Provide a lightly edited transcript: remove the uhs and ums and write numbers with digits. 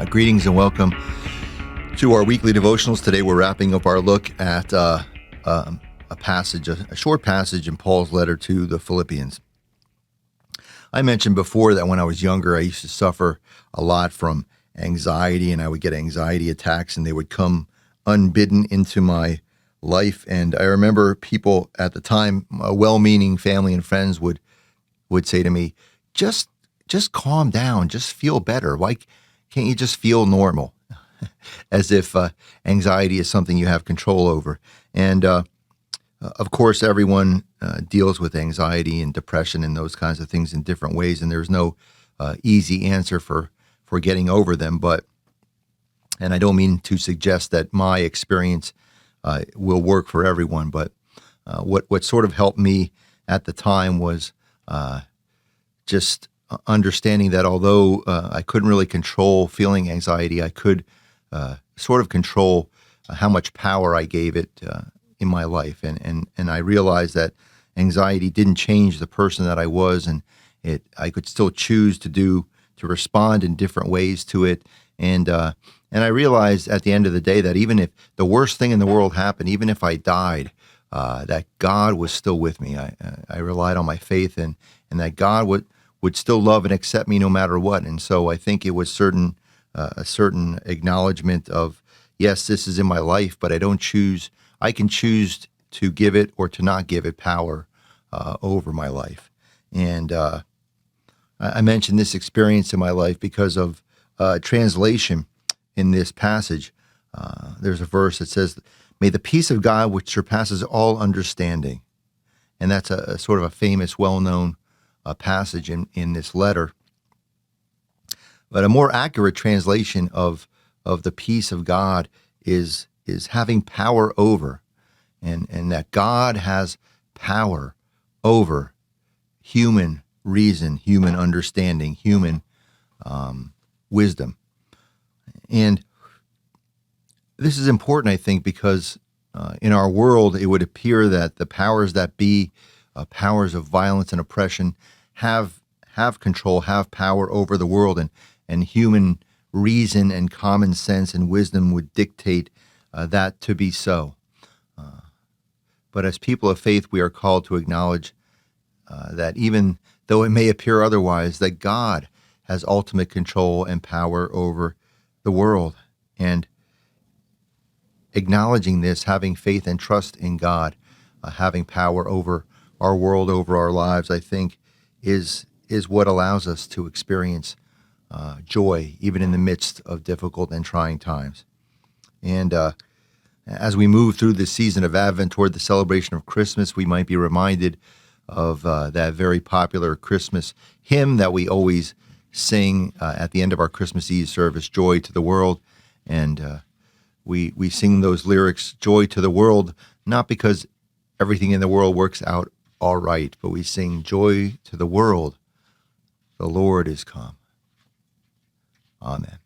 Greetings and welcome to our weekly devotionals. Today we're wrapping up our look at a short passage in Paul's letter to the Philippians. I mentioned before that when I was younger, I used to suffer a lot from anxiety, and I would get anxiety attacks, and they would come unbidden into my life. And I remember people at the time, well-meaning family and friends would say to me, just calm down, just feel better. Why can't you just feel normal? As if anxiety is something you have control over. And of course, everyone deals with anxiety and depression and those kinds of things in different ways, and there's no easy answer for getting over them. And I don't mean to suggest that my experience will work for everyone, but what sort of helped me at the time was just understanding that although I couldn't really control feeling anxiety, I could sort of control how much power I gave it in my life. And I realized that anxiety didn't change the person that I was, and I could still choose to respond in different ways to it. And I realized at the end of the day that even if the worst thing in the world happened, even if I died, that God was still with me. I relied on my faith, and that God would still love and accept me no matter what. And so I think it was a certain acknowledgement of, yes, this is in my life, but I can choose to give it or to not give it power over my life. And I mentioned this experience in my life because of translation in this passage. There's a verse that says, "May the peace of God, which surpasses all understanding." And that's a sort of a famous, well-known passage in this letter. But a more accurate translation of the peace of God is having power over, and that God has power over human reason, human understanding, human wisdom. And this is important, I think, because in our world, it would appear that the powers that be, powers of violence and oppression, have control, have power over the world, and human reason and common sense and wisdom would dictate that to be so. But as people of faith, we are called to acknowledge that even though it may appear otherwise, that God has ultimate control and power over the world. And acknowledging this, having faith and trust in God, having power over our world, over our lives, I think is what allows us to experience joy, even in the midst of difficult and trying times. And as we move through this season of Advent toward the celebration of Christmas, we might be reminded of that very popular Christmas hymn that we always sing at the end of our Christmas Eve service, "Joy to the World." And we sing those lyrics, "Joy to the world," not because everything in the world works out all right, but we sing, "Joy to the world, the Lord is come." Amen.